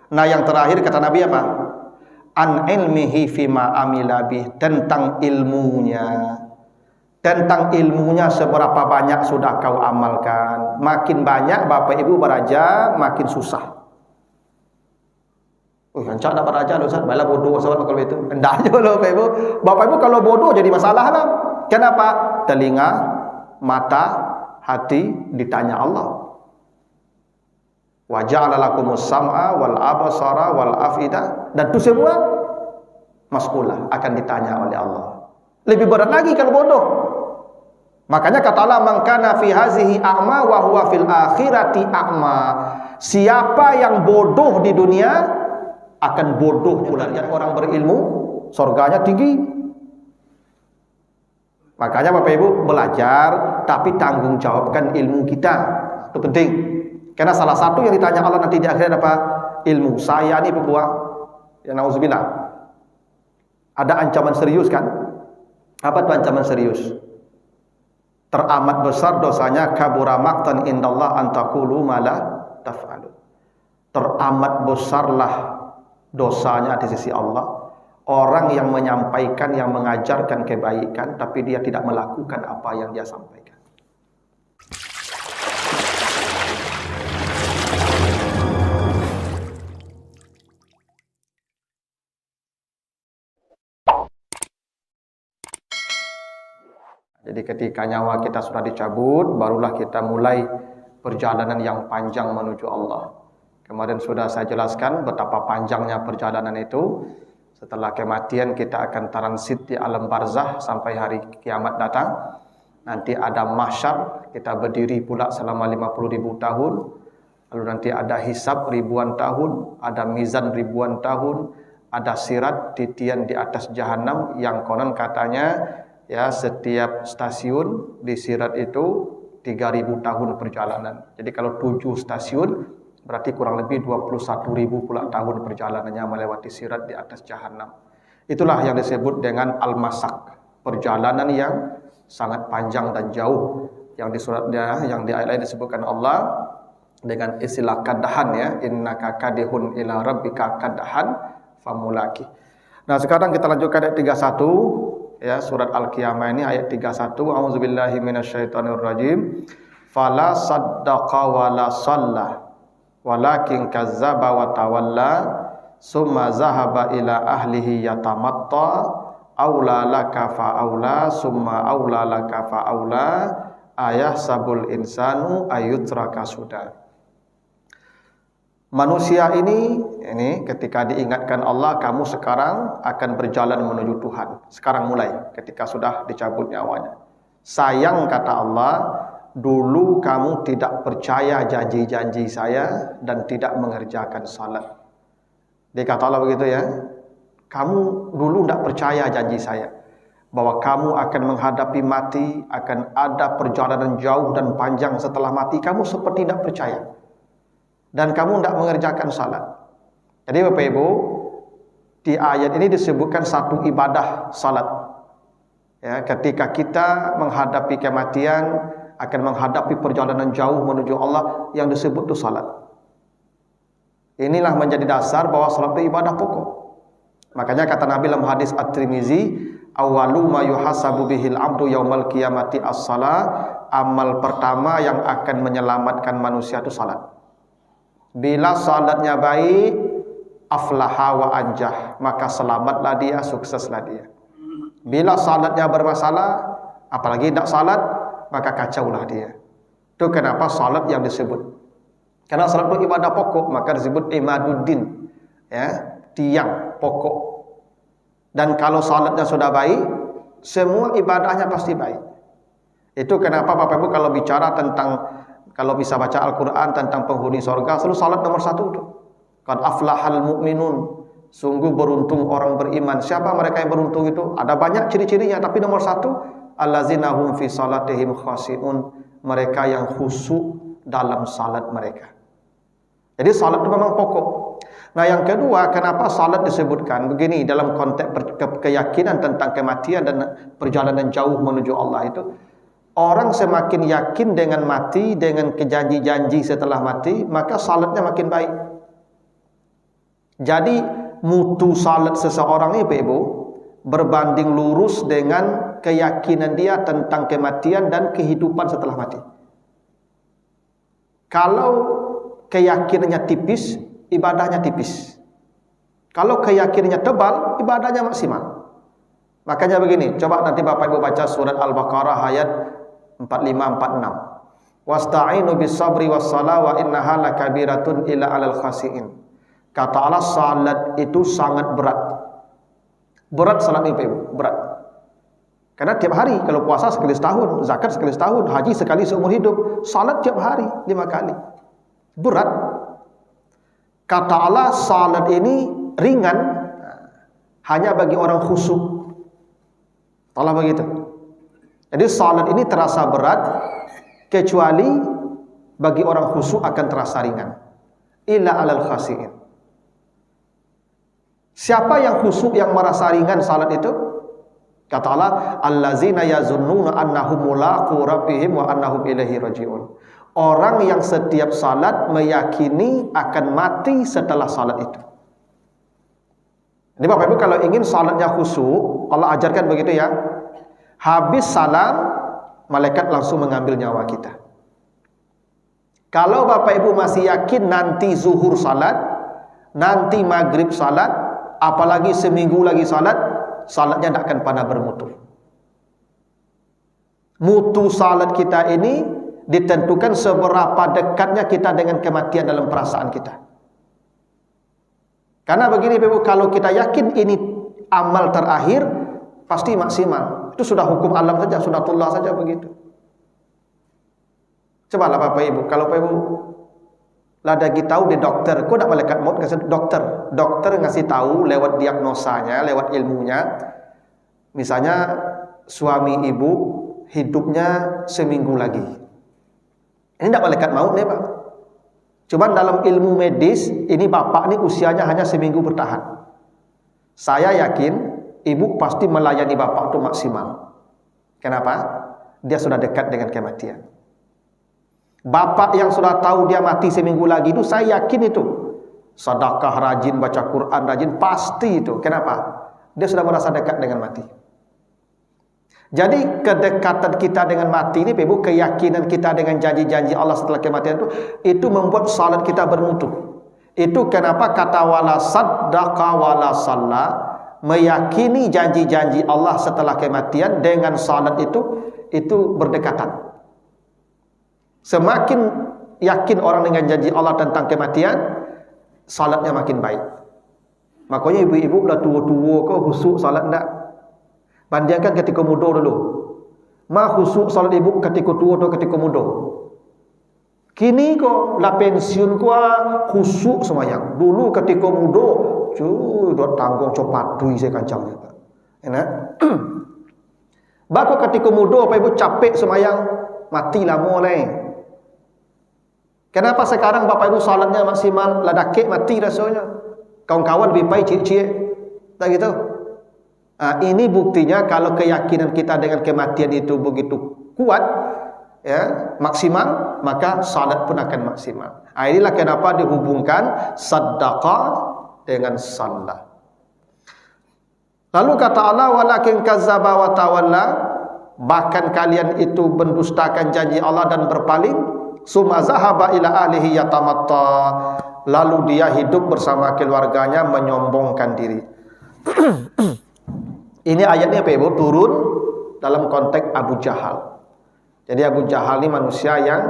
Nah yang terakhir kata Nabi apa? An ilmihi fima amila bih, tentang ilmunya. Tentang ilmunya seberapa banyak sudah kau amalkan. Makin banyak Bapak Ibu beraja, makin susah. Rancak dah beraja Ustaz, baiklah bodoh sahabat kalau itu. Endah je loh Bapak Ibu. Bapak Ibu kalau bodoh jadi masalah lah. Kenapa? Telinga, mata, hati ditanya Allah. Wa ja'ala lakumus sam'a wal absara wal afida, dan itu semua mas'ulah, akan ditanya oleh Allah. Lebih berat lagi kalau bodoh. Makanya kata Allah, man kana fi hazihi a'ma wa huwa fil akhirati a'ma. Siapa yang bodoh di dunia akan bodoh pula. Lihat orang berilmu, surganya tinggi. Makanya Bapak Ibu belajar, tapi tanggung jawabkan ilmu kita. Itu penting. Karena salah satu yang ditanya Allah nanti di akhirat apa? Ilmu. Saya ini pembuat, ya na'udzubillah, ada ancaman serius kan? Apa itu ancaman serius? Teramat besar dosanya, kabura maqtan indallah an taqulu ma la taf'alu. Teramat besarlah dosanya di sisi Allah orang yang menyampaikan, yang mengajarkan kebaikan, tapi dia tidak melakukan apa yang dia sampaikan. Jadi ketika nyawa kita sudah dicabut, barulah kita mulai perjalanan yang panjang menuju Allah. Kemarin sudah saya jelaskan betapa panjangnya perjalanan itu. Setelah kematian kita akan transit di alam barzah sampai hari kiamat datang. Nanti ada mahsyar, kita berdiri pula selama 50.000 tahun. Lalu nanti ada hisab ribuan tahun, ada mizan ribuan tahun, ada sirat, titian di atas jahanam yang konon katanya ya setiap stasiun di sirat itu 3.000 tahun perjalanan. Jadi kalau 7 stasiun berarti kurang lebih 21.000 pula tahun perjalanannya melewati sirat di atas jahanam. Itulah yang disebut dengan al-masak, perjalanan yang sangat panjang dan jauh. Yang di suratnya, yang di ayat lain disebutkan Allah dengan istilah kadahan ya, innaka kadihun ila rabbika kadahan famulaki. Nah, sekarang kita lanjutkan ayat 31 ya, surat Al-Qiyamah ini ayat 31. A'udzubillahi minasyaitonirrajim. Fala saddaqa wala shalla walakin kazzaba wa tawalla summa zahaba ila ahlihi yatamatta aula laka fa aula summa aula laka fa aula ayahsabul insanu ayyutraka suda. Manusia ini ketika diingatkan Allah, kamu sekarang akan berjalan menuju Tuhan. Sekarang mulai ketika sudah dicabut nyawanya. Sayang kata Allah, dulu kamu tidak percaya janji-janji saya dan tidak mengerjakan salat. Dia kata Allah begitu ya. Kamu dulu tidak percaya janji saya bahwa kamu akan menghadapi mati, akan ada perjalanan jauh dan panjang setelah mati. Kamu seperti tidak percaya. Dan kamu tidak mengerjakan salat. Jadi Bapak Ibu, di ayat ini disebutkan satu ibadah salat. Ya, ketika kita menghadapi kematian, akan menghadapi perjalanan jauh menuju Allah, yang disebut itu salat. Inilah menjadi dasar bahwa salat itu ibadah pokok. Makanya kata Nabi dalam hadis At-Tirmizi, awwalu ma yuhasabu bihil abdu yaumal qiyamati as-salah. Amal pertama yang akan menyelamatkan manusia itu salat. Bila salatnya baik, aflaha wa anjah, maka selamatlah dia, sukseslah dia. Bila salatnya bermasalah, apalagi tidak salat, maka kacaulah dia. Itu kenapa salat yang disebut. Karena salat itu ibadah pokok, maka disebut imaduddin, ya, tiang pokok. Dan kalau salatnya sudah baik, semua ibadahnya pasti baik. Itu kenapa Bapak Ibu kalau bicara tentang, kalau bisa baca Al-Quran tentang penghuni surga, selalu salat nomor 1 itu. Qad aflahal mu'minun, sungguh beruntung orang beriman. Siapa mereka yang beruntung itu? Ada banyak ciri-cirinya, tapi nomor 1, allazina hum fi salatihim khashi'un, mereka yang khusyuk dalam salat mereka. Jadi salat itu memang pokok. Nah, yang kedua, kenapa salat disebutkan begini dalam konteks keyakinan tentang kematian dan perjalanan jauh menuju Allah itu, orang semakin yakin dengan mati, dengan janji-janji setelah mati, maka salatnya makin baik. Jadi mutu salat seseorang ini Pak Ibu berbanding lurus dengan keyakinan dia tentang kematian dan kehidupan setelah mati. Kalau keyakinannya tipis, ibadahnya tipis. Kalau keyakinannya tebal, ibadahnya maksimal. Makanya begini, coba nanti Bapak Ibu baca surat Al-Baqarah ayat 45-46. Wasta'inu bis sabri was salah wa innaha lakabiratun illa 'alal khasiin. Kata Allah, salat itu sangat berat. Berat salat ini, Ibu, berat. Karena tiap hari, kalau puasa sekali setahun, zakat sekali setahun, haji sekali seumur hidup, salat tiap hari 5 kali. Berat. Kata Allah, salat ini ringan hanya bagi orang khusyuk. Allah begitu. Jadi salat ini terasa berat kecuali bagi orang khusyuk akan terasa ringan. Illa 'alal khasiin. Siapa yang khusyuk, yang merasa ringan salat itu? Kata Allah, allazina yazunnuna annahum mulaqu rabbihim wa annahum ilaihi rajiun. Orang yang setiap salat meyakini akan mati setelah salat itu. Jadi Bapak Ibu kalau ingin salatnya khusyuk, Allah ajarkan begitu ya. Habis salam, malaikat langsung mengambil nyawa kita. Kalau Bapak Ibu masih yakin nanti zuhur salat, nanti maghrib salat, apalagi seminggu lagi salat, salatnya tidak akan pernah bermutu. Mutu salat kita ini ditentukan seberapa dekatnya kita dengan kematian dalam perasaan kita. Karena begini Ibu, kalau kita yakin ini amal terakhir, pasti maksimal. Itu sudah hukum alam saja, sunatullah saja begitu. Cobalah Bapak Ibu, kalau Bapak Ibu lagi tahu di dokter, kok nak malaikat maut ngasih dokter ngasih tahu lewat diagnosanya, lewat ilmunya. Misalnya suami ibu hidupnya seminggu lagi. Ini tidak malaikat maut nih Pak. Cuman dalam ilmu medis, ini bapak ini usianya hanya seminggu bertahan. Saya yakin ibu pasti melayani bapak itu maksimal. Kenapa? Dia sudah dekat dengan kematian. Bapak yang sudah tahu dia mati seminggu lagi itu, saya yakin itu sedekah rajin, baca Quran rajin, pasti itu. Kenapa? Dia sudah merasa dekat dengan mati. Jadi kedekatan kita dengan mati ini, Ibu, keyakinan kita dengan janji-janji Allah setelah kematian itu membuat salat kita bermutu. Itu kenapa kata wala saddaqa wala salla, meyakini janji-janji Allah setelah kematian dengan salat itu berdekatan. Semakin yakin orang dengan janji Allah tentang kematian, salatnya makin baik. Makanya ibu-ibu udah tua-tua kok khusyuk salat enggak? Bandingkan ketika muda dulu. Khusyuk salat ibu ketika tua atau ketika muda? Kini kok la pensiun kok khusyuk semayang. Dulu ketika muda, cuy, dot tanggung copat dui saya kancangnya, Pak. Enak? Bako ketika muda apa ibu capek semayang, mati lama lah. Kenapa sekarang Bapak Ibu salatnya maksimal, ladakik mati rasanya. Kawan-kawan lebih baik cik-cik. Tak gitu? Ini buktinya kalau keyakinan kita dengan kematian itu begitu kuat, ya, maksimal, maka salat pun akan maksimal. Inilah kenapa dihubungkan sedekah dengan salat. Lalu kata Allah, walakin kazzaba wa tawalla, bahkan kalian itu mendustakan janji Allah dan berpaling. Summa zahaba ila ahlihi yatamatta, lalu dia hidup bersama keluarganya menyombongkan diri. Ini ayatnya Pak Ibu turun dalam konteks Abu Jahal. Jadi Abu Jahal ini manusia yang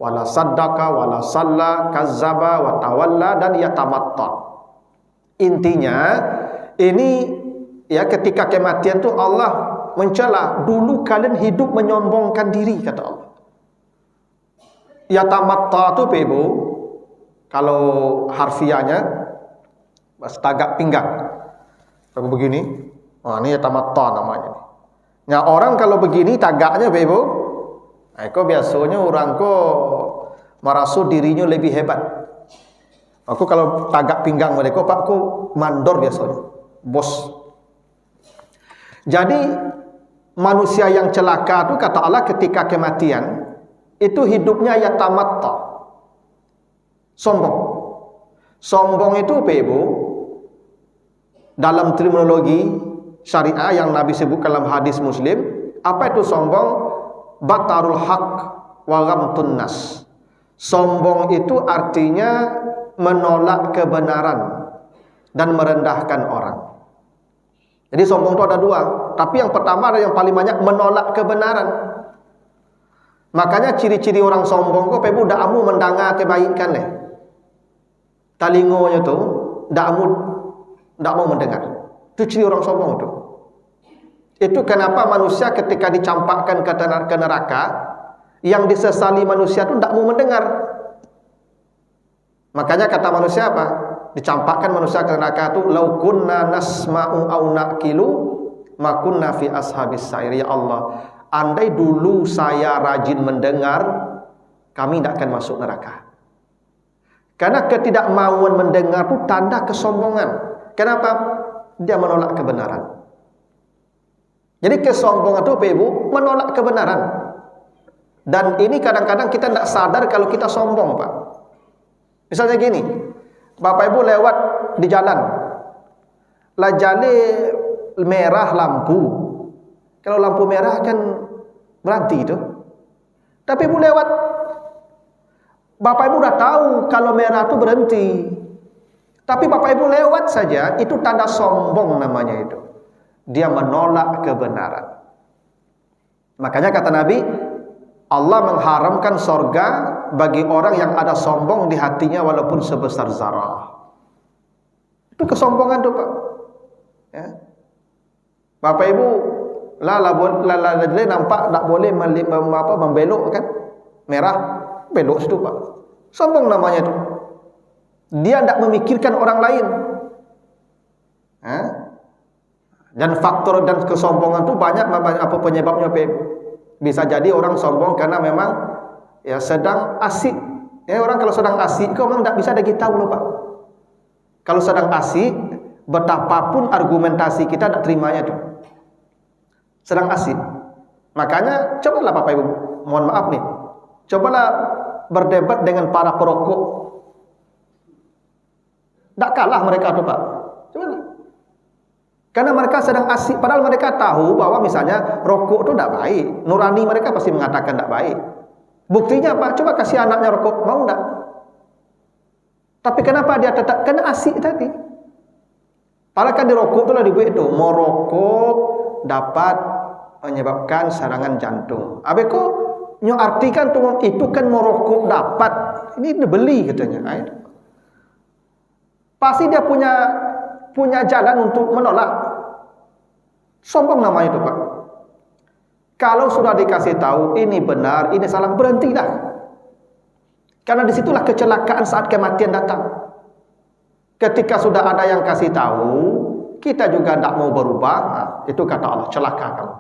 wala saddaqa wala salla kazzaba wa tawalla dan yatamatta. Intinya ini ya, ketika kematian itu Allah mencela, dulu kalian hidup menyombongkan diri, kata Allah. Yatamatta itu Ibu, kalau harfiahnya tagak pinggang. Kalau begini, ini yatamatta namanya. Nah, orang kalau begini tagaknya Ibu, kok biasanya orang kok merasa dirinya lebih hebat. Aku kalau tagak pinggang mereka, Pak, aku mandor biasanya, bos. Jadi manusia yang celaka itu kata Allah ketika kematian itu hidupnya yatamatta, sombong. Sombong itu apa Ibu? Dalam terminologi syariah yang Nabi sebut dalam hadis Muslim, apa itu sombong? Batarul haq wa ghamtun nas. Sombong itu artinya menolak kebenaran dan merendahkan orang. Jadi sombong itu ada dua, tapi yang pertama ada yang paling banyak menolak kebenaran. Makanya ciri-ciri orang sombong kok Ibu dak amu mendengar kebaikan leh. Talingonya tu dak mau mendengar. Itu ciri orang sombong tu. Itu kenapa manusia ketika dicampakkan ke neraka, yang disesali manusia itu dak mau mendengar. Makanya kata manusia apa? Dicampakkan manusia ke neraka itu, lau kunna nasma'u au naqilu ma kunna fi ashabis sa'ir. Ya Allah, andai dulu saya rajin mendengar, kami tidak akan masuk neraka. Karena ketidakmauan mendengar itu tanda kesombongan. Kenapa? Dia menolak kebenaran. Jadi kesombongan itu Ibu menolak kebenaran. Dan ini kadang-kadang kita tidak sadar kalau kita sombong, Pak. Misalnya gini, Bapak Ibu lewat di jalan, lah jale merah lampu. Kalau lampu merah kan berhenti itu. Tapi Ibu lewat, Bapak Ibu udah tahu kalau merah itu berhenti. Tapi Bapak Ibu lewat saja, itu tanda sombong namanya itu. Dia menolak kebenaran. Makanya kata Nabi, Allah mengharamkan sorga bagi orang yang ada sombong di hatinya walaupun sebesar zarah. Itu kesombongan tuh Pak. Ya. Bapak Ibu nampak tak boleh membelok kan? Merah, belok situ Pak. Sombong namanya itu. Dia tidak memikirkan orang lain. Dan faktor dan kesombongan itu banyak apa penyebabnya Pak. Bisa jadi orang sombong karena memang ya sedang asik. Ya, orang kalau sedang asik kok memang tidak bisa lagi tahu loh Pak. Kalau sedang asik, betapapun argumentasi kita tidak terimanya tuh. Sedang asik. Makanya cobalah Bapak Ibu, mohon maaf nih. Cobalah berdebat dengan para perokok. Tak kalah mereka tuh Pak. Cobalah. Karena mereka sedang asik, padahal mereka tahu bahwa misalnya rokok itu tidak baik. Nurani mereka pasti mengatakan tidak baik. Buktinya Pak, coba kasih anaknya rokok, mau tidak? Tapi kenapa dia tetap? Karena asik tadi. Padahal kan di rokok itu lah dibuat itu, mau rokok dapat menyebabkan serangan jantung. Abeko nyo artikan tuh itu kan mau rokok dapat, ini dibeli katanya. Pasti dia punya jalan untuk menolak. Sombong namanya itu Pak. Kalau sudah dikasih tahu ini benar, ini salah, berhentilah. Karena disitulah kecelakaan saat kematian datang. Ketika sudah ada yang kasih tahu, kita juga tidak mau berubah. Nah, itu kata Allah, celaka kamu.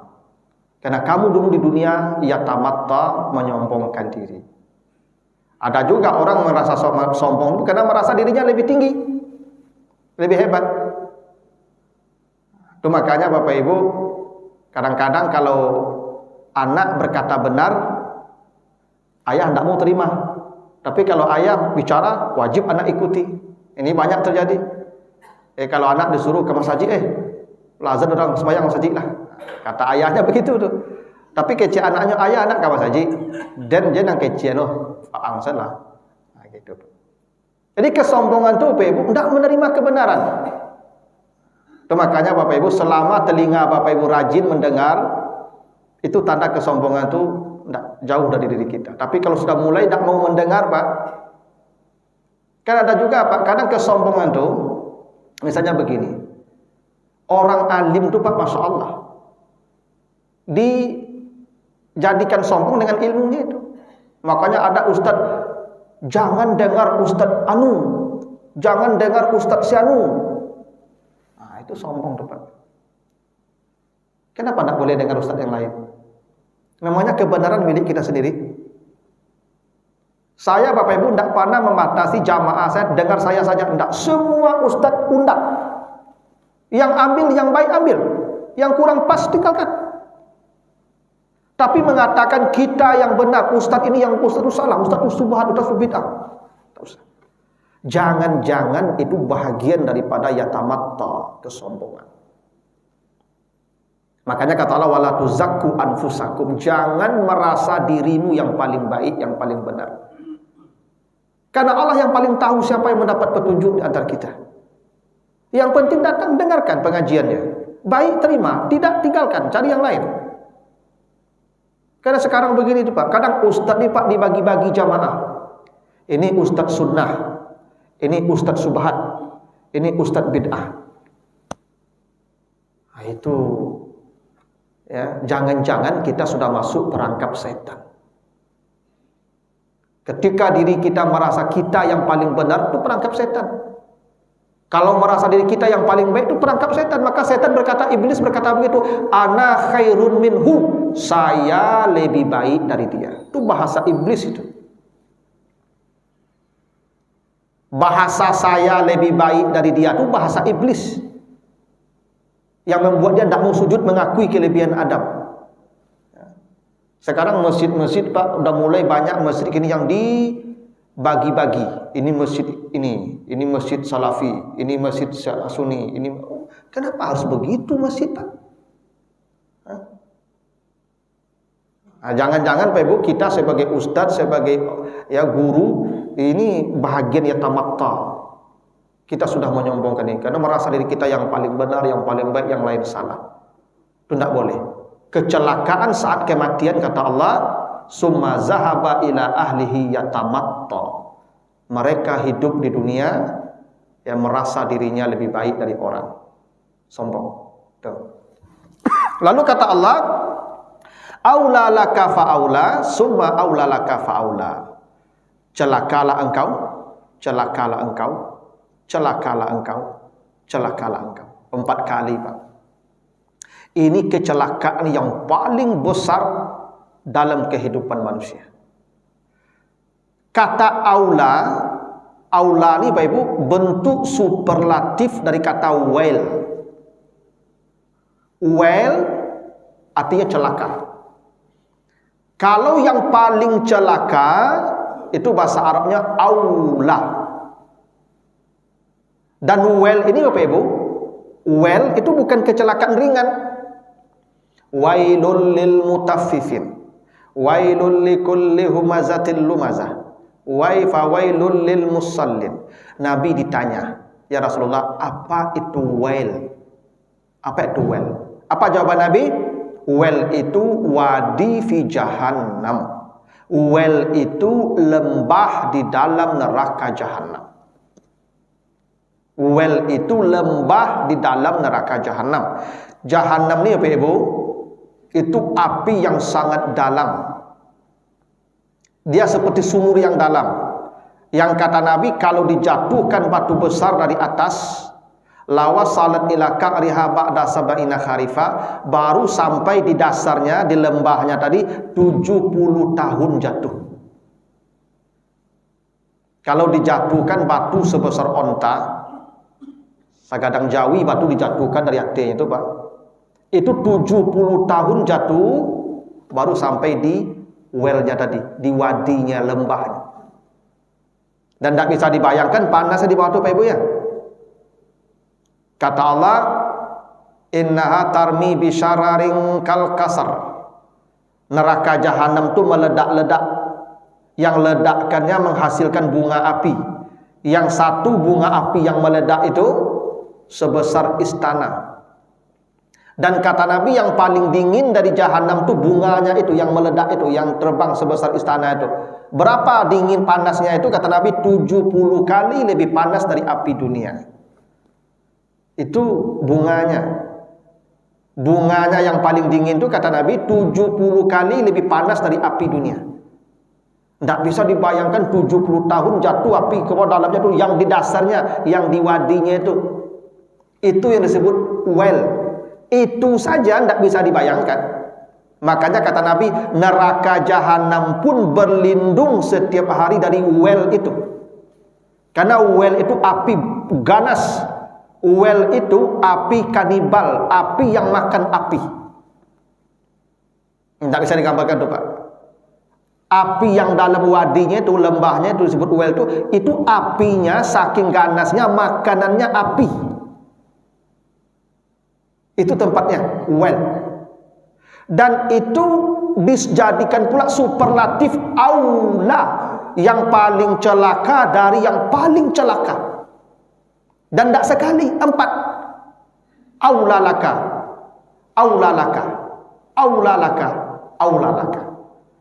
Karena kamu dulu di dunia ya tamatta, menyombongkan diri. Ada juga orang merasa sombong karena merasa dirinya lebih tinggi, lebih hebat. Itu makanya Bapak Ibu, kadang-kadang kalau anak berkata benar, ayah tidak mau terima. Tapi kalau ayah bicara, wajib anak ikuti. Ini banyak terjadi. Kalau anak disuruh ke masjid, lazan orang sembahyang masjid lah. Kata ayahnya begitu tuh. Tapi kece anaknya, ayah anak ke masjid. Dan dia nang kece angsan lah. Nah, gitu. Jadi kesombongan tuh Bapak Ibu tidak menerima kebenaran. Itu makanya Bapak Ibu, selama telinga Bapak Ibu rajin mendengar, itu tanda kesombongan itu jauh dari diri kita. Tapi kalau sudah mulai tidak mau mendengar Pak, kan ada juga Pak, kadang kesombongan itu, misalnya begini, orang alim itu Pak, Masya Allah, dijadikan sombong dengan ilmunya itu. Makanya ada ustadz, jangan dengar ustadz anu, jangan dengar ustadz si anu. Nah, itu sombong tuh Pak. Kenapa tidak boleh dengar ustadz yang lain? Namanya kebenaran milik kita sendiri. Saya Bapak Ibu tidak pernah membatasi jamaah saya, dengar saya saja, tidak. Semua ustadz undang. Yang ambil, yang baik ambil, yang kurang pas tinggalkan. Tapi mengatakan kita yang benar, ustadz ini yang ustadz itu salah, ustadz itu subhan, ustadz itu bid'ah. Jangan-jangan itu bahagian daripada yatamatta, kesombongan. Makanya kata Allah, wala tuzakku anfusakum, jangan merasa dirimu yang paling baik, yang paling benar. Karena Allah yang paling tahu siapa yang mendapat petunjuk di antara kita. Yang penting datang dengarkan pengajiannya. Baik terima, tidak tinggalkan, cari yang lain. Karena sekarang begini tuh Pak, kadang ustaz nih Pak dibagi-bagi jamaah. Ini ustaz sunnah, ini ustaz subhat, ini ustaz bid'ah. Nah, itu ya, jangan-jangan kita sudah masuk perangkap setan. Ketika diri kita merasa kita yang paling benar, itu perangkap setan. Kalau merasa diri kita yang paling baik, itu perangkap setan. Maka setan berkata, iblis berkata begitu, ana khairun minhu, saya lebih baik dari dia. Itu bahasa iblis itu. Bahasa saya lebih baik dari dia, itu bahasa iblis. Yang membuat dia tidak mau sujud mengakui kelebihan Adam. Sekarang masjid-masjid Pak udah mulai banyak masjid ini yang dibagi-bagi. Ini masjid ini masjid Salafi, ini masjid Sunni, ini. Kenapa harus begitu masjid Pak? Nah, jangan-jangan Pak Ibu kita sebagai ustadz, sebagai ya guru, ini bahagian ya tamatta. Kita sudah menyombongkan ini karena merasa diri kita yang paling benar, yang paling baik, yang lain salah. Itu tidak boleh. Kecelakaan saat kematian kata Allah, summa zahaba ila ahlihi yatamatta. Mereka hidup di dunia yang merasa dirinya lebih baik dari orang. Sombong. Tuh. Lalu kata Allah, aula laka fa'aula, summa aula laka fa'aula. Celakalah engkau, celakalah engkau, celakalah engkau, celakalah engkau. 4 kali Pak. Ini kecelakaan yang paling besar dalam kehidupan manusia. Kata aula, aula ini Bapak Ibu bentuk superlatif dari kata well. Well artinya celaka. Kalau yang paling celaka itu bahasa Arabnya aula. Dan well ini Bapak Ibu, well itu bukan kecelakaan ringan. Wailul lil mutaffifin, wailul likulli humazatil lumazah, wailul lil musallin. Nabi ditanya, ya Rasulullah, apa itu wail? Apa itu wail? Apa jawaban Nabi? Wail itu wadi fi jahannam. Wail itu lembah di dalam neraka jahannam. Wail itu lembah di dalam neraka jahannam. Jahannam ini Bapak Ibu, itu api yang sangat dalam. Dia seperti sumur yang dalam. Yang kata Nabi, kalau dijatuhkan batu besar dari atas, lawas salat ila ka'riha ba'da sab'ina kharifa, baru sampai di dasarnya, di lembahnya tadi 70 tahun jatuh. Kalau dijatuhkan batu sebesar onta, sagadang Jawi batu dijatuhkan dari hatinya itu Pak, itu 70 tahun jatuh baru sampai di well-nya tadi, di wadinya, lembahnya. Dan tidak bisa dibayangkan panasnya di bawah itu Pak Ibu ya. Kata Allah, innaha tarmi bisyararin kal kasar. Neraka jahanam itu meledak-ledak. Yang ledakkannya menghasilkan bunga api. Yang satu bunga api yang meledak itu sebesar istana. Dan kata Nabi yang paling dingin dari jahanam itu bunganya itu, yang meledak itu, yang terbang sebesar istana itu. Berapa dingin panasnya itu? Kata Nabi 70 kali lebih panas dari api dunia. Itu bunganya. Bunganya yang paling dingin itu kata Nabi 70 kali lebih panas dari api dunia. Tidak bisa dibayangkan 70 tahun jatuh api ke bawah dalamnya itu, yang di dasarnya, yang di wadinya itu. Itu yang disebut well. Itu saja tidak bisa dibayangkan. Makanya kata Nabi, neraka jahanam pun berlindung setiap hari dari well itu. Karena well itu api ganas. Well itu api kanibal, api yang makan api. Tidak bisa digambarkan tuh Pak. Api yang dalam wadinya itu, lembahnya itu disebut well itu apinya saking ganasnya, makanannya api. Itu tempatnya well. Dan itu dijadikan pula superlatif aula, yang paling celaka dari yang paling celaka. Dan tidak sekali, 4. Aula laka, aula laka, aula laka, aula laka.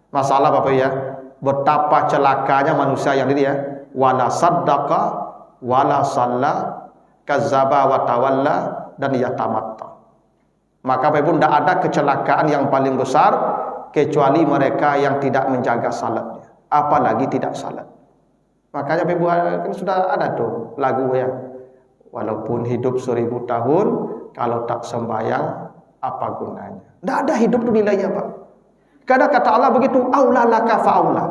Masalah Bapak ya, betapa celakanya manusia yang ini ya. Wala saddaqa, wala salla, kazzaba wa tawalla, dan yatamatta. Maka Bapak Ibu, tidak ada kecelakaan yang paling besar kecuali mereka yang tidak menjaga salatnya, apalagi tidak salat. Makanya Bapak Ibu kan sudah ada tuh lagu ya, walaupun hidup 1000 tahun, kalau tak sembahyang apa gunanya. Tidak ada hidup itu nilainya Pak. Karena kata Allah begitu, aula laka fa'aula.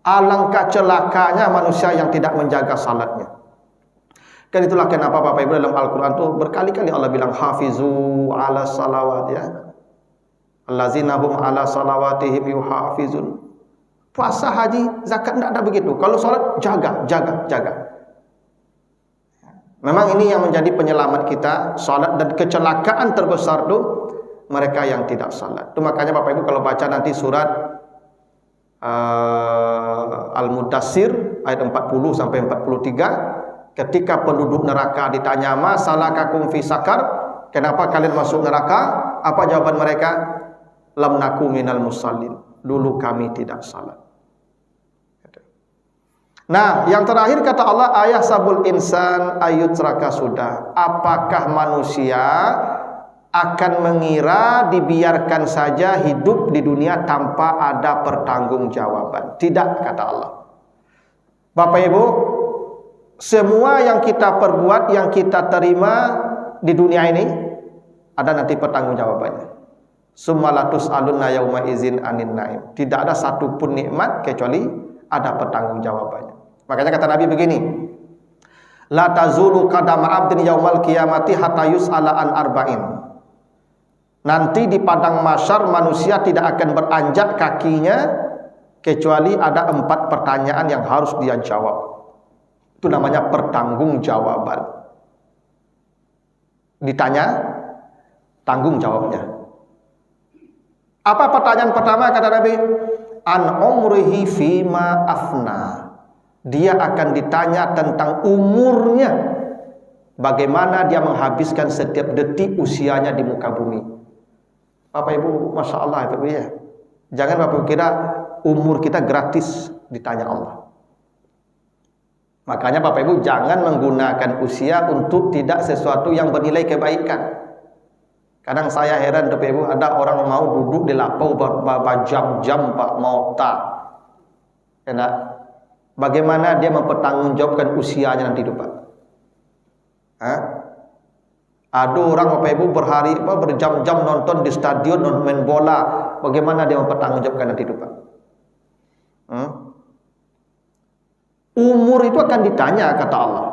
Alangkah celakanya manusia yang tidak menjaga salatnya. Kan itulah kenapa Bapak Ibu dalam Al-Quran itu berkali-kali Allah bilang hafizu ala salawat ya. Allazina hum ala salawatihim yuhafizun. Puasa, haji, zakat tidak ada begitu. Kalau salat jaga, jaga, jaga. Memang ini yang menjadi penyelamat kita, salat, dan kecelakaan terbesar itu mereka yang tidak salat. Itu makanya Bapak Ibu kalau baca nanti surat Al-Mudassir ayat 40 sampai 43, ketika penduduk neraka ditanya masalakakum fi sakar, kenapa kalian masuk neraka? Apa jawaban mereka? Lam naku minal musallin, dulu kami tidak salat. Nah, yang terakhir kata Allah, ayah sabul insan ayutraka sudah. Apakah manusia akan mengira dibiarkan saja hidup di dunia tanpa ada pertanggungjawaban? Tidak, kata Allah. Bapak Ibu, semua yang kita perbuat, yang kita terima di dunia ini, ada nanti pertanggungjawabannya. Summalatus alunna yauma izin anin naim. Tidak ada satupun nikmat kecuali ada pertanggungjawabannya. Makanya kata Nabi begini, la tazulu qadama abdin yaumal qiyamati hatta yus'ala an arba'in. Nanti di padang mahsyar manusia tidak akan beranjak kakinya kecuali ada 4 pertanyaan yang harus dia jawab. Itu namanya pertanggungjawaban. Ditanya, tanggung jawabnya. Apa pertanyaan pertama kata Nabi? An umrihi fima afna. Dia akan ditanya tentang umurnya, bagaimana dia menghabiskan setiap detik usianya di muka bumi. Bapak Ibu, Masya Allah Bapak Ibu ya. Jangan Bapak Ibu kira umur kita gratis ditanya Allah. Makanya Bapak Ibu jangan menggunakan usia untuk tidak sesuatu yang bernilai kebaikan. Kadang saya heran Bapak Ibu, ada orang mau duduk di lapau berjam-jam Pak, mau tak. Enak. Bagaimana dia mempertanggungjawabkan usianya nanti itu Pak? Ada orang Bapak Ibu berjam-jam nonton di stadion, nonton main bola. Bagaimana dia mempertanggungjawabkan nanti itu Pak? Umur itu akan ditanya kata Allah.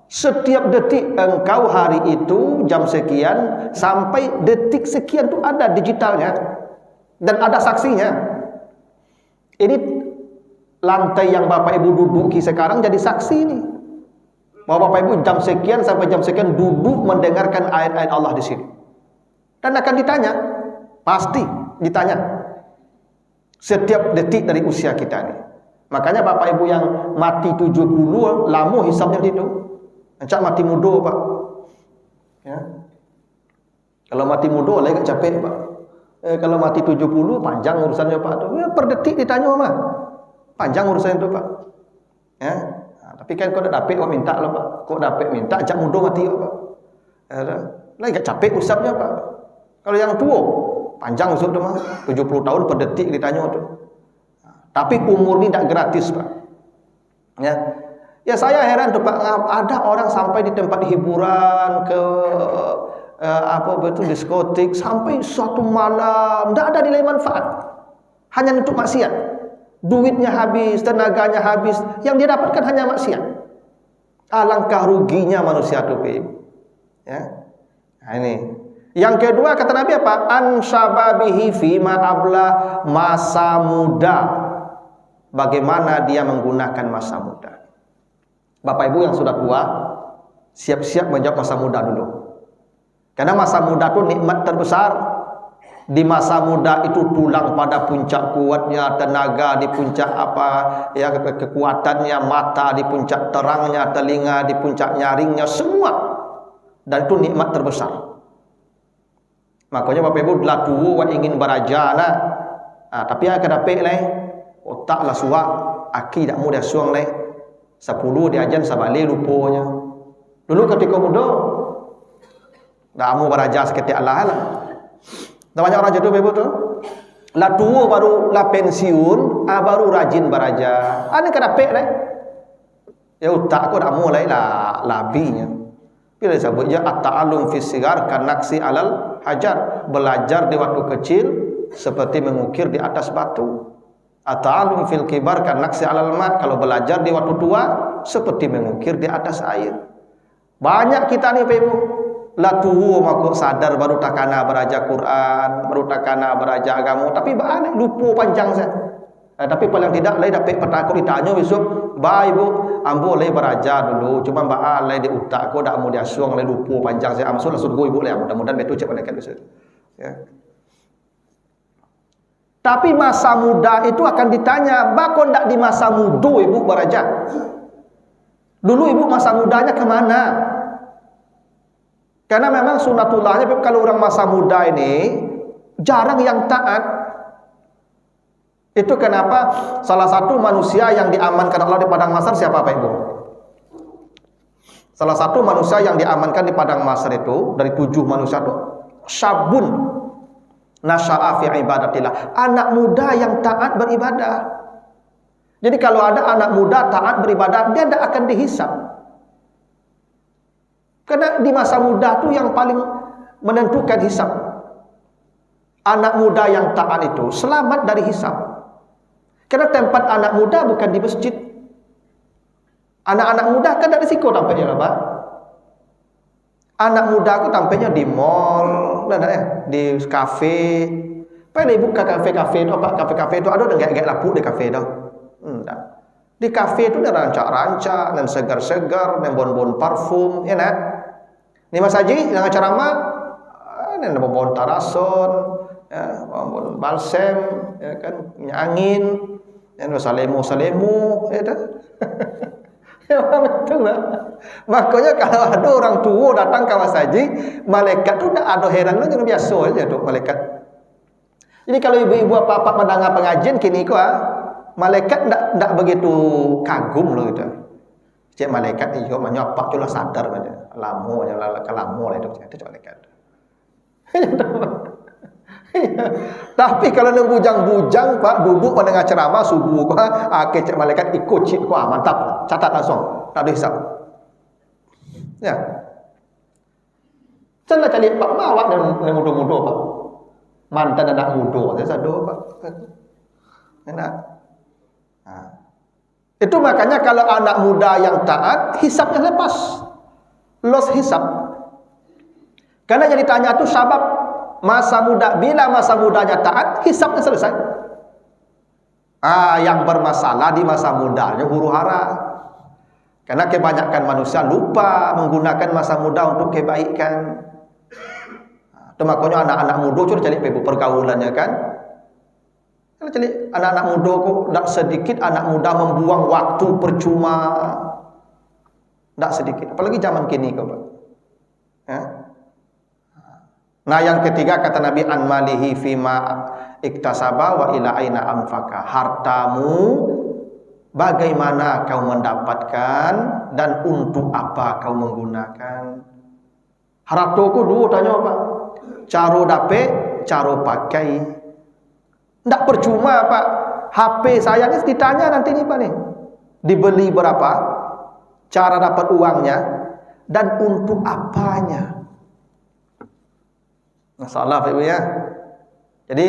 Setiap detik engkau hari itu jam sekian sampai detik sekian itu ada digitalnya dan ada saksinya. Ini lantai yang Bapak Ibu duduki sekarang jadi saksi ini. Bahwa Bapak Ibu jam sekian sampai jam sekian duduk mendengarkan ayat-ayat Allah di sini. Dan akan ditanya, pasti ditanya. Setiap detik dari usia kita ini. Makanya Bapak Ibu yang mati 70 lama hisapnya itu. Encak mati muda Pak. Ya. Kalau mati muda lagi gak capek Pak. Kalau mati 70 panjang urusannya Pak. Ya, per detik ditanya mah. Panjang urusan itu Pak. Ya. Nah, tapi kan kau dah dapat kau minta lah Pak. Kau dapat minta encak muda mati Pak. Ya, lagi gak capek usapnya Pak. Kalau yang tua panjang usap tu mah. 70 tahun per detik ditanya tu. Tapi umur ni tak gratis Pak. Ya. Ya saya heran tuh Pak, ada orang sampai di tempat hiburan ke diskotik sampai suatu malam, tidak ada nilai manfaat, hanya untuk maksiat. Duitnya habis, tenaganya habis, yang dia dapatkan hanya maksiat. Alangkah ruginya manusia itu, ya. Nah, ini. Yang kedua kata Nabi apa? An syababihi fima abla, masa muda bagaimana dia menggunakan masa muda. Bapak Ibu yang sudah tua, siap-siap menjawab masa muda dulu. Karena masa muda itu nikmat terbesar. Di masa muda itu tulang pada puncak kuatnya, tenaga di puncak kekuatannya, mata di puncak terangnya, telinga di puncak nyaringnya, semua. Dan itu nikmat terbesar. Makanya Bapak Ibu lah tua ingin beraja nak. Tapi akan dapat leh otak lah suak, aki tak mudah suang leh. 10 diajan sabale lupanya. Dulu ketika muda dah mau beraja seketik Allah lah. Tak banyak orang jodoh Bapak Ibu tu. Lah tua baru lah pensiun, baru rajin beraja. Ini kan dapat leh. Ya otak aku dah mulai lah labinya. Bila disebutnya at-ta'allum fi sigar kanaksi alal hajar, belajar di waktu kecil seperti mengukir di atas batu. At-ta'allum fil kibar kanaksi alal ma, kalau belajar di waktu tua seperti mengukir di atas air. Banyak kita ni Bapak Ibu lah tua makuk sadar baru takana beraja Quran, baru takana beraja agama, tapi banyak lupa panjang saya. Tapi paling tidak lai dapat petakut ditanya besok, "Ba Ibu, ambo lai beraja dulu, cuma ba lai di utak ko dak mau diasuang lai lupa panjang saya amsul surga Ibu lai, mudah-mudahan betul cek malaikat besok." Ya. Tapi masa muda itu akan ditanya, "Ba kon dak di masa muda Ibu beraja?" Dulu Ibu masa mudanya ke mana? Karena memang sunatullahnya kalau orang masa muda ini jarang yang taat. Itu kenapa salah satu manusia yang diamankan Allah di padang mahsyar siapa Pak Ibu? Salah satu manusia yang diamankan di padang mahsyar itu dari 7 manusia itu syabun nasya'a fi ibadatillah, anak muda yang taat beribadah. Jadi kalau ada anak muda taat beribadah, dia tidak akan dihisab. Karena di masa muda itu yang paling menentukan hisab. Anak muda yang taat itu selamat dari hisab. Karena tempat anak muda bukan di masjid. Anak-anak muda kan tak risiko tampaknya lah Pak. Anak muda aku tampaknya di mall, di kafe. Pada buka kafe-kafe itu apa? Kafe-kafe itu ada gak lapuk di kafe itu. Di kafe itu ada rancak-rancak, dan segar-segar, dan bon-bon parfum, ya nak. Ni Mas Haji dengan ceramah, dan bon tarason, ya, bon balsem, ya kan, minyak angin, dan salemu, ya dah. Ya betul lah. Makanya kalau ada orang tua datang ke Mas Haji, malaikat tu dah ada heran lah, jangan biasa aja tu malaikat. Jadi kalau ibu-ibu apa-apa mendengar pengajian kini kau, malaikat tak begitu kagum loh gitu. Cik malaikat ni juga menyapak tu lah sadar aja. Lama aja lah kelamo lah itu malaikat. Tapi kalau nak bujang-bujang Pak duduk mendengar ceramah subuh cik malaikat ikut cik mantap, catat langsung, tak ada hisap. Ya. Jangan cari Pak mawak dan muda-muda Pak. Mantan anak muda saya sadu Pak. Enak. Itu makanya kalau anak muda yang taat, hisapnya lepas. Los hisap. Karena yang ditanya itu sebab masa muda, bila masa mudanya taat, hisapnya selesai. Yang bermasalah di masa mudanya huru hara. Karena kebanyakan manusia lupa menggunakan masa muda untuk kebaikan. Itu makanya anak-anak muda curi cari pergaulannya kan. Kalau jadi anak-anak muda kok tak sedikit anak muda membuang waktu percuma. Tak sedikit, apalagi zaman kini kok Pak. Ya. Nah yang ketiga kata Nabi an malihi fima iktasaba wa ila aina anfaka. Hartamu bagaimana kau mendapatkan dan untuk apa kau menggunakan. Hartaku dulu tanya Pak. Cara dapat, cara pakai. Tak percuma Pak. HP saya ni ditanya nanti ni Pak ni. Dibeli berapa? Cara dapat uangnya dan untuk apanya. Masalah Pak Ibu ya. Jadi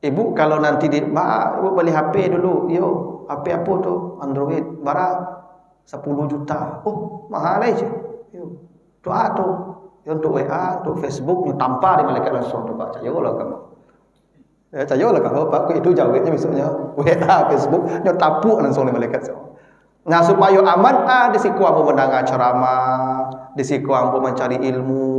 Ibu kalau nanti Ibu beli HP dulu. Yo, HP apa tu? Android. Barang 10 juta. Oh, mahal aja. Yo. Doa tu. Untuk WA, untuk Facebook, tanpa di malaikat langsung tu Pak. Cayolah kamu. Cayolah kalau Pak itu jawabnya besoknya WA Facebook nyo tapuk langsung oleh malaikat semua. Nah supaya aman di siku ambo mendengar ceramah, di siku ambo mencari ilmu,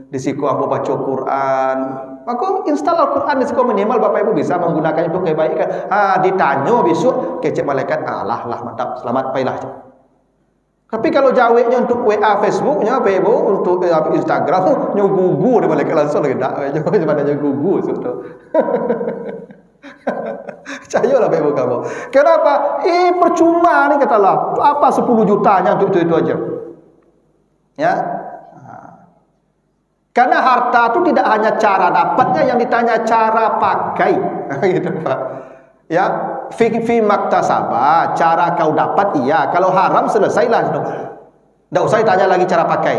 di siku ambo baca Quran. Maka install Al-Quran di siku minimal Bapak Ibu bisa menggunakannya untuk kebaikan. Ditanya besok kecek malaikat, lah mantap, selamat pailah. Tapi kalau jawabnya untuk WA Facebooknya Bapak Ibu, untuk Instagram nyo gugu di malaikat langsung lagi dak daripada nyo gugu sudah. Cayolah Bapak Ibu kamu. Kenapa? Percuma nih kata Allah. Apa 10 jutanya untuk itu aja. Ya. Karena harta itu tidak hanya cara dapatnya, yang ditanya cara pakai. Gitu Pak. Ya, fi maktasaba, cara kau dapat iya, kalau haram selesailah. Enggak usah ditanya lagi cara pakai.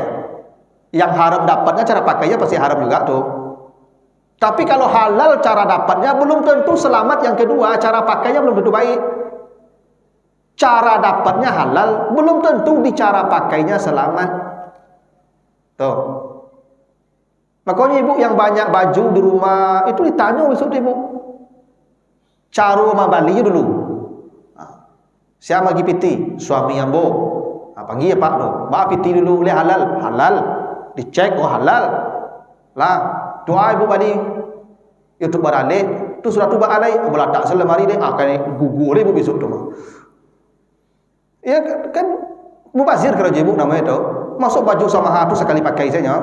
Yang haram dapatnya cara pakainya pasti haram juga tuh. Tapi kalau halal cara dapatnya belum tentu selamat. Yang kedua, cara pakainya belum tentu baik. Cara dapatnya halal, belum tentu di cara pakainya selamat. Tuh. Makanya ibu yang banyak baju di rumah itu ditanya besok ibu. Caro mabalinya dulu. Siapa lagi piti? Suami ambo. Panggil ya Pak tu. Ba piti dulu boleh halal. Dicek halal. Lah, doa ibu bani. Itu barale, tu sudah tu barale, bola tak selemari deh akan gugur ibu besok tu. Ya kan mubazir kalau ibu namanya tu. Masuk baju sama tu sekali pakai saja.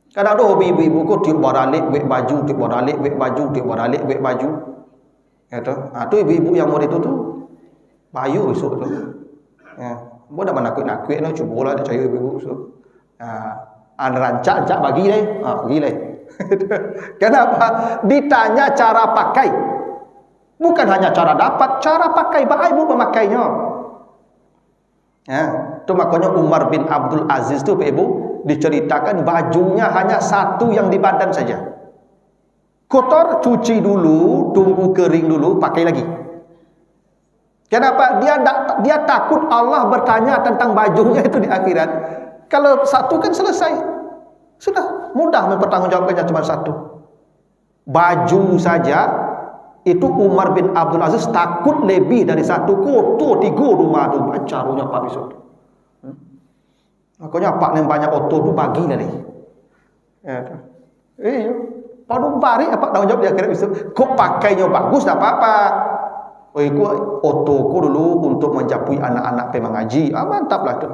Kadang ada hobi ibu-ibu ko tiup baralik, wek baju, tiup baralik, wek baju, tiup baralik, wek baju. Ya tu. Tu ibu-ibu yang model itu tu bayu besok tu. Ya, bo dak nakut-nakut no cubalah dia cari ibu-ibu besok. Rancak bagi deh. Bagi deh. Kenapa? Ditanya cara pakai. Bukan hanya cara dapat, cara pakai baik ibu memakainya. Ya, tu makanya Umar bin Abdul Aziz tu ibu diceritakan bajunya hanya satu yang di badan saja. Kotor cuci dulu, tunggu kering dulu, pakai lagi. Kenapa? Dia takut Allah bertanya tentang bajunya itu di akhirat. Kalau satu kan selesai. Sudah mudah mempertanggungjawabkannya cuma satu. Baju saja itu Umar bin Abdul Aziz takut lebih dari satu, kotor 3 rumah tu bacarunya Pak besok. Makanya Pak yang banyak oto tu bagi lah ni. Ya. Padu bari apa tanggung jawab dia kira besok. Kok pakainya bagus tak apa-apa. Ku oto ku dulu untuk mencapai anak-anak pe mengaji. Mantaplah tu.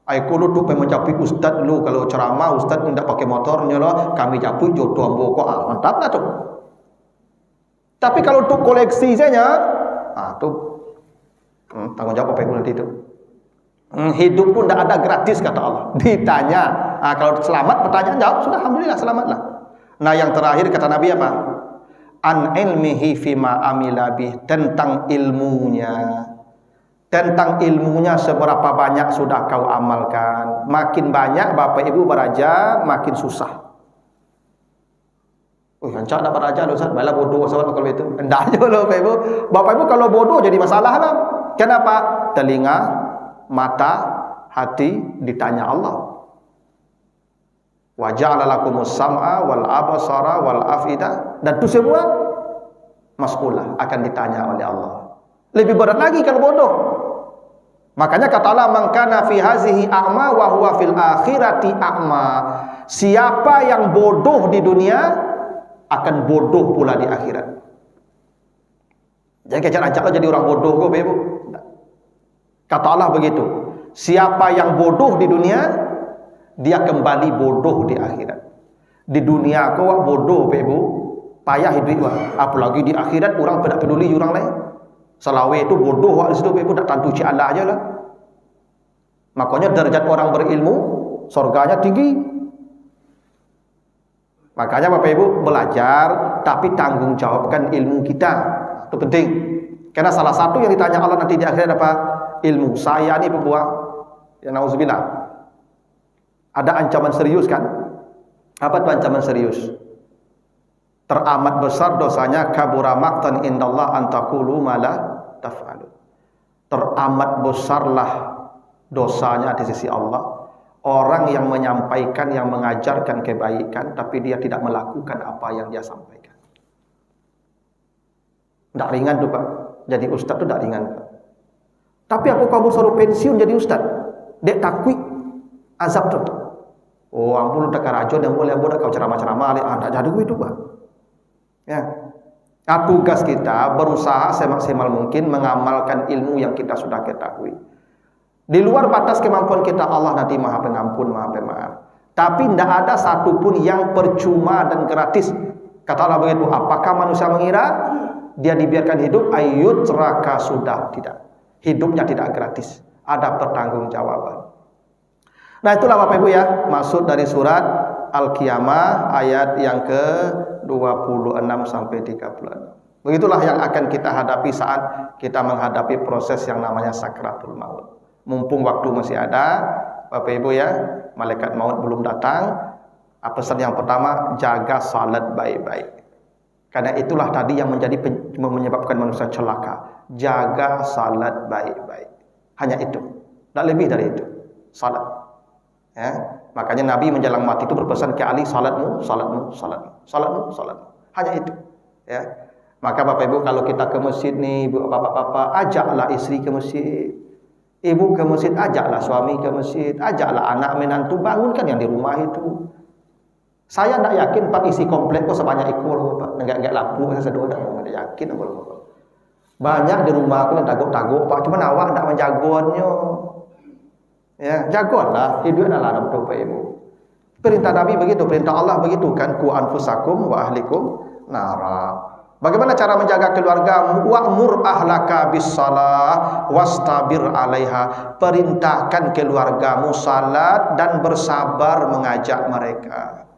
Aku dulu pe mencapai ustaz dulu, kalau ceramah ustaz tidak pakai motornya loh, kami capai jodoh ambo kok. Mantaplah tu. Tapi kalau untuk koleksi saja, tu tanggung jawab apa nanti tu. Hidup pun tidak ada gratis kata Allah. Ditanya, kalau selamat pertanyaan jawab sudah alhamdulillah selamatlah. Nah yang terakhir kata Nabi apa? An ilmihi fima amila bih, tentang ilmunya. Tentang ilmunya seberapa banyak sudah kau amalkan. Makin banyak Bapak Ibu beraja, makin susah. Hancak nak beraja Ustaz, baiklah bodoh sahabat kalau itu. Hendaknya loh Bapak Ibu. Bapak Ibu kalau bodoh jadi masalah lah. Kenapa? Telinga, mata, hati ditanya Allah. Wa ja'ala lakumus sam'a wal absara wal afida, dan itu semua mas'ulah akan ditanya oleh Allah. Lebih berat lagi kalau bodoh. Makanya kata Allah, man kana fi hazihi a'ma wa huwa fil akhirati a'ma. Siapa yang bodoh di dunia akan bodoh pula di akhirat. Jangan kecak-kecak jadi orang bodoh kok, Ibu. Kata Allah begitu. Siapa yang bodoh di dunia, dia kembali bodoh di akhirat. Di dunia kau bodoh, Ibu, payah hidup. Apalagi di akhirat orang tidak peduli orang lain. Selawe itu bodoh di situ, Ibu, tak tantu ci Allah aja lah. Makanya derajat orang berilmu surganya tinggi. Makanya Bapak Ibu belajar, tapi tanggung jawabkan ilmu kita. Itu penting. Karena salah satu yang ditanya Allah nanti di akhirat apa? Ilmu saya ini berbuah. Ya nauzubillah. Ada ancaman serius kan? Apa itu ancaman serius? Teramat besar dosanya, kabura maqtan indallah an taqulu ma la taf'alu. Teramat besarlah dosanya di sisi Allah orang yang menyampaikan, yang mengajarkan kebaikan, tapi dia tidak melakukan apa yang dia sampaikan. Tidak ringan tuh Pak. Jadi ustaz tuh tidak ringan Pak. Tapi aku kamu suruh pensiun jadi ustaz. Dek takwi azab tuh. Oh ampun udah karajo dan boleh kau ceramah-ceramah tak jadi itu Pak. Ya. Nah, tugas kita berusaha semaksimal mungkin mengamalkan ilmu yang kita sudah ketahui. Di luar batas kemampuan kita Allah nanti Maha Pengampun, Maha Pemaaf. Tapi tidak ada satupun yang percuma dan gratis. Kata Allah begitu. Apakah manusia mengira dia dibiarkan hidup? Ayut raka sudah tidak. Hidupnya tidak gratis. Ada pertanggungjawaban. Nah itulah Bapak Ibu ya, maksud dari surat Al-Qiyamah ayat yang ke-26 sampai 36. Begitulah yang akan kita hadapi saat kita menghadapi proses yang namanya sakratul maut. Mumpung waktu masih ada, Bapak Ibu ya, malaikat maut belum datang. Pesan yang pertama, jaga salat baik-baik. Karena itulah tadi yang menyebabkan manusia celaka. Jaga salat baik-baik. Hanya itu. Tak lebih dari itu. Salat. Ya, makanya Nabi menjelang mati itu berpesan ke Ali, salatmu, salatmu, salatmu, salatmu, salatmu. Hanya itu. Ya. Maka Bapak Ibu kalau kita ke masjid nih, Ibu bapak-bapak, ajaklah istri ke masjid. Ibu ke masjid, ajaklah suami ke masjid, ajaklah anak menantu, bangunkan yang di rumah itu. Saya tidak yakin Pak isi komplek kok sebanyak itu loh Pak. Enggak lampu saya sedot, enggak yakin apa loh. Banyak di rumah aku yang taguk-taguk Pak, cuma awak tidak menjagoannya. Ya, jagolah hidupnya dalam Bapak Ibu. Perintah Nabi begitu, perintah Allah begitu kan, ku anfusakum wa ahlikum nara. Bagaimana cara menjaga keluarga? Wa'mur ahlaka bis-shalah wastabir 'alaiha. Perintahkan keluargamu salat dan bersabar mengajak mereka.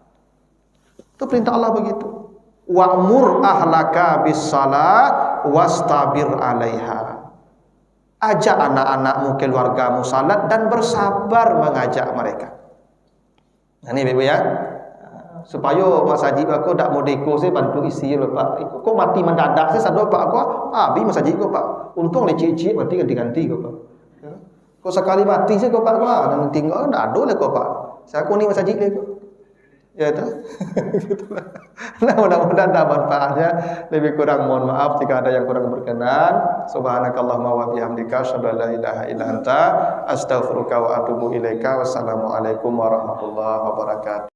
Itu perintah Allah begitu. Wa'mur ahlaka bis-shalah wastabir 'alaiha. Ajak anak-anakmu, keluargamu salat dan bersabar mengajak mereka. Nah, ini Ibu ya. Supaya Mas Haji aku tak mau deko saya bantu isi loh Pak. Kok mati mendadak saya sadar Pak aku habis Mas Haji kok Pak. Untung lecik-lecik mati ganti-ganti kok Pak. Kok sekali mati saya kok Pak dan tinggal ndak ada lah kok Pak. Saya aku ni Mas Haji kok. Ya itu. Nah, mudah-mudahan ada manfaatnya. Lebih kurang mohon maaf jika ada yang kurang berkenan. Subhanakallahumma wa bihamdika asyhadu an la ilaha illa anta astaghfiruka wa atubu ilaika. Wassalamualaikum warahmatullahi wabarakatuh.